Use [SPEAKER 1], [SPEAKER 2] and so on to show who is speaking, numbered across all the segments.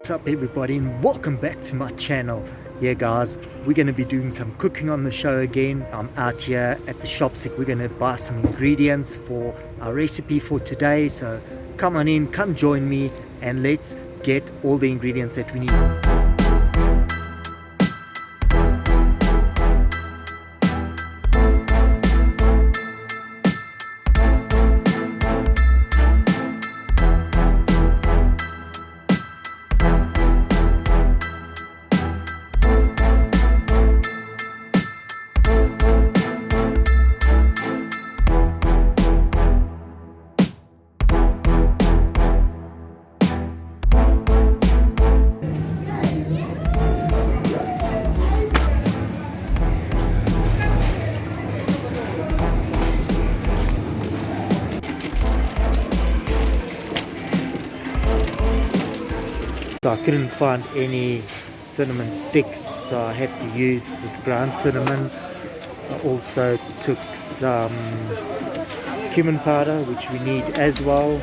[SPEAKER 1] What's up everybody and welcome back to my channel. Yeah guys, we're going to be doing some cooking on the show again. I'm out here at the shops. We're going to buy some ingredients for our recipe for today. So come on in, come join me and let's get all the ingredients that we need. So I couldn't find any cinnamon sticks, so I have to use this ground cinnamon. I also took some cumin powder, which we need as well.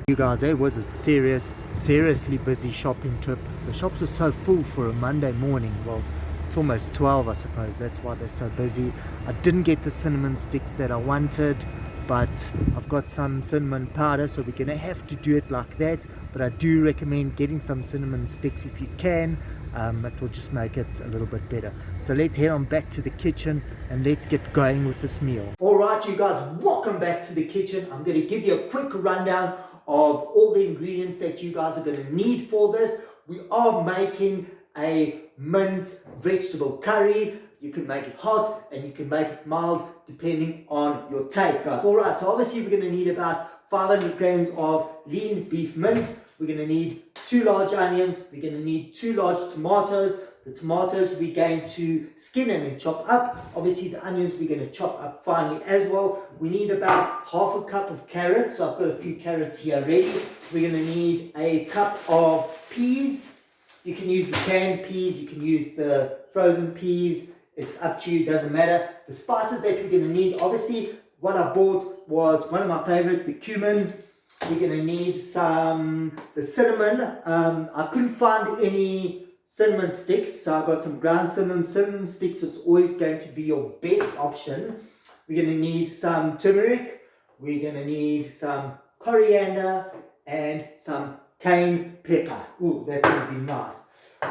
[SPEAKER 1] You guys, it was a seriously busy shopping trip. The shops were so full for a Monday morning. Well, it's almost 12, I suppose. That's why they're so busy. I didn't get the cinnamon sticks that I wanted, but I've got some cinnamon powder, so we're gonna have to do it like that. But I do recommend getting some cinnamon sticks if you can. It will just make it a little bit better. So let's head on back to the kitchen and let's get going with this meal. Alright you guys, welcome back to the kitchen. I'm going to give you a quick rundown of all the ingredients that you guys are going to need for this. We are making a mince vegetable curry. You can make it hot and you can make it mild depending on your taste, guys. Alright, so obviously we're going to need about 500 grams of lean beef mince. We're going to need 2 large onions. We're going to need 2 large tomatoes. The tomatoes we're going to skin and then chop up. Obviously the onions we're going to chop up finely as well. We need about half a cup of carrots. So I've got a few carrots here ready. We're going to need a cup of peas. You can use the canned peas. You can use the frozen peas. It's up to you. It doesn't matter. The spices that we're going to need, obviously what I bought was one of my favorite, the cumin. We're going to need the cinnamon. I couldn't find any cinnamon sticks, so I got some ground cinnamon. Cinnamon sticks is always going to be your best option. We're going to need some turmeric. We're going to need some coriander and some cayenne pepper. Ooh, that's going to be nice.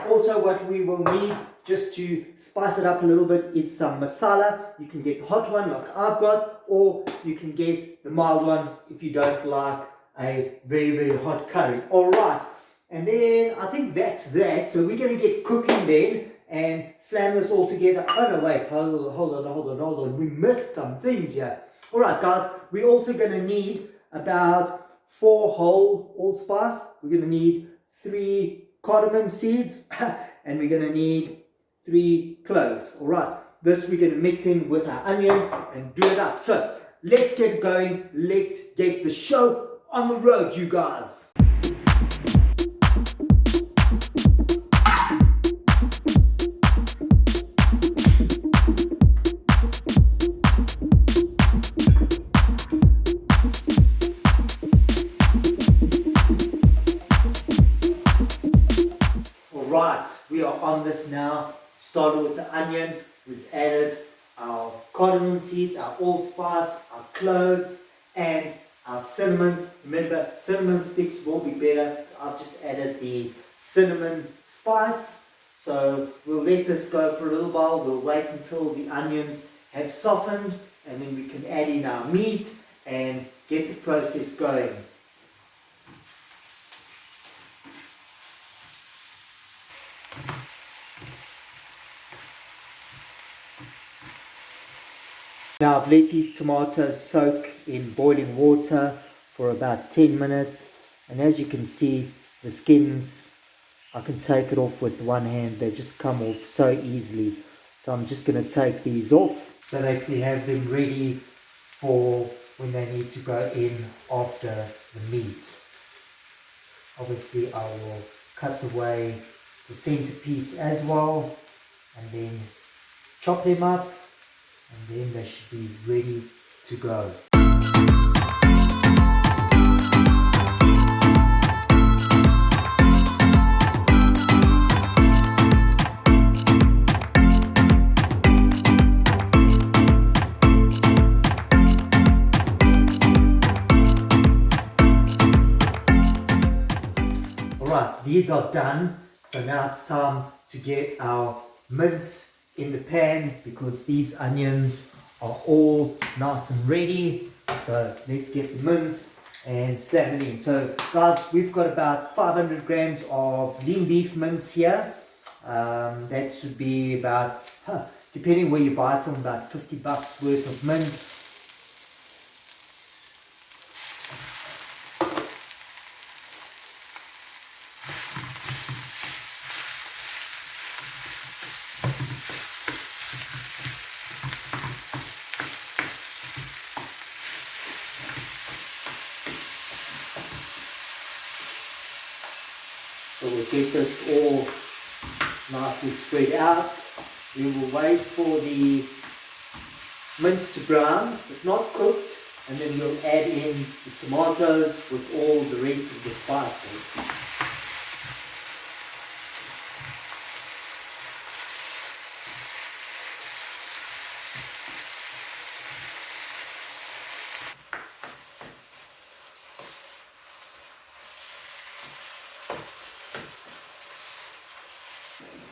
[SPEAKER 1] Also, what we will need just to spice it up a little bit is some masala. You can get the hot one like I've got, or you can get the mild one if you don't like a very hot curry. Alright, and then I think that's that. So we're going to get cooking then and slam this all together. Oh no, wait, hold on. We missed some things here. Alright guys, we're also going to need about 4 whole allspice. We're going to need 3 cardamon seeds and we're going to need 3 cloves. Alright, this we're going to mix in with our onion and do it up. So let's get going. Let's get the show on the road, you guys. Alright, we are on this now. Started with the onion. We've added our cardamom seeds, our allspice, our cloves, and our cinnamon. Remember, cinnamon sticks will be better. I've just added the cinnamon spice. So we'll let this go for a little while. We'll wait until the onions have softened and then we can add in our meat and get the process going. Now I've let these tomatoes soak in boiling water for about 10 minutes, and as you can see, the skins, I can take it off with one hand. They just come off so easily. So I'm just going to take these off so that we have them ready for when they need to go in after the meat. Obviously I will cut away the centerpiece as well and then chop them up, and then they should be ready to go. Alright, these are done, so now it's time to get our mince in the pan because these onions are all nice and ready. So let's get the mince and slam it in. So guys, we've got about 500 grams of lean beef mince here. That should be about, depending where you buy it from, about 50 bucks worth of mince. So we'll get this all nicely spread out. We will wait for the mince to brown, but not cooked, and then we'll add in the tomatoes with all the rest of the spices.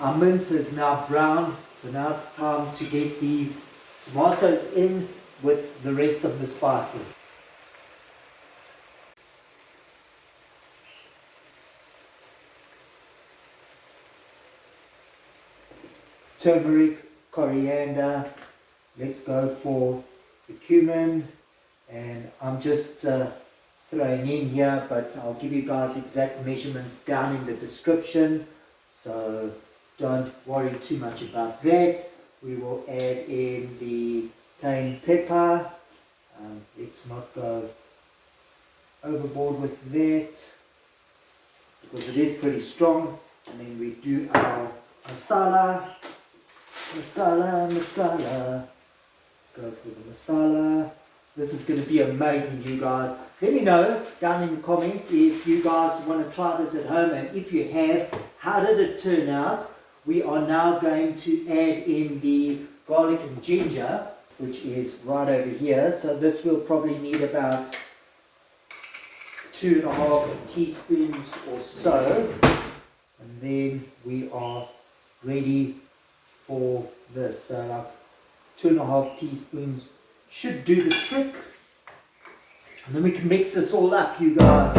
[SPEAKER 1] Our mince is now brown, so now it's time to get these tomatoes in with the rest of the spices. Turmeric, coriander, let's go for the cumin, and I'm just throwing in here, but I'll give you guys exact measurements down in the description, so don't worry too much about that. We will add in the cayenne pepper. Let's not go overboard with that because it is pretty strong. And then we do our masala. Masala. Let's go for the masala. This is going to be amazing, you guys. Let me know down in the comments if you guys want to try this at home, and if you have, how did it turn out? We are now going to add in the garlic and ginger, which is right over here. So this will probably need about 2.5 teaspoons or so. And then we are ready for this. So like 2.5 teaspoons should do the trick. And then we can mix this all up, you guys.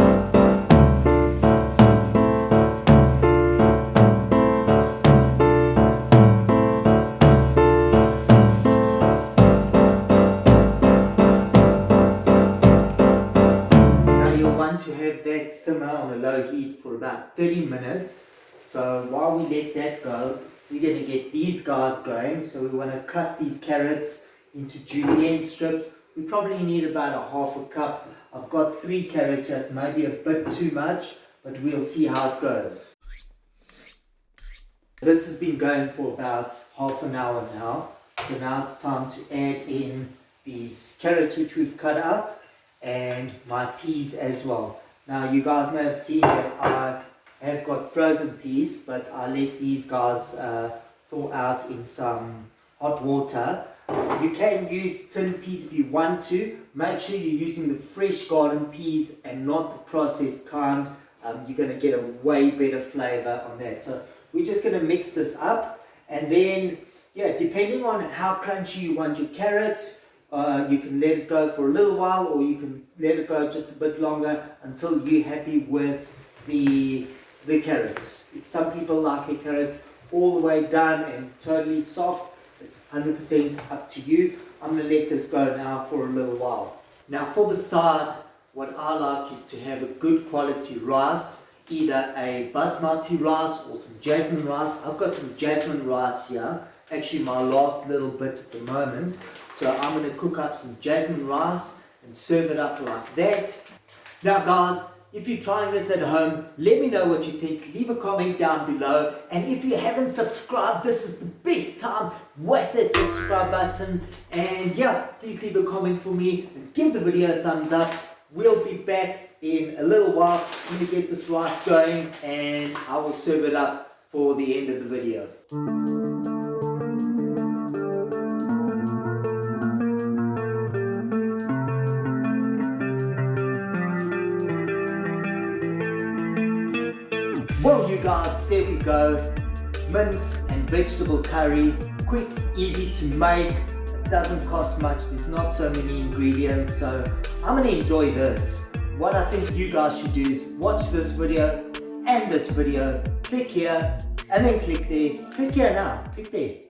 [SPEAKER 1] To have that simmer on a low heat for about 30 minutes. So while we let that go, we're going to get these guys going. So we want to cut these carrots into julienne strips. We probably need about a half a cup. I've got 3 carrots here, maybe a bit too much, but we'll see how it goes. This has been going for about half an hour now. So now it's time to add in these carrots which we've cut up, and my peas as well. Now you guys may have seen that I have got frozen peas, but I let these guys thaw out in some hot water. You can use tin peas if you want to. Make sure you're using the fresh garden peas and not the processed kind. You're going to get a way better flavor on that. So we're just going to mix this up, and then depending on how crunchy you want your carrots, you can let it go for a little while, or you can let it go just a bit longer until you're happy with the carrots. If some people like their carrots all the way done and totally soft, it's 100% up to you. I'm going to let this go now for a little while. Now for the side, what I like is to have a good quality rice, either a Basmati rice or some Jasmine rice. I've got some Jasmine rice here. actually my last little bit at the moment. So I'm going to cook up some jasmine rice and serve it up like that. Now guys, if you're trying this at home, let me know what you think. Leave a comment down below. And if you haven't subscribed, this is the best time. Whack that subscribe button. And yeah, please leave a comment for me and give the video a thumbs up. We'll be back in a little while. I'm going to get this rice going and I will serve it up for the end of the video. Well you guys, there we go. Mince and vegetable curry. Quick, easy to make. It doesn't cost much. There's not so many ingredients. So I'm going to enjoy this. What I think you guys should do is watch this video and this video. Click here and then click there. Click here now. Click there.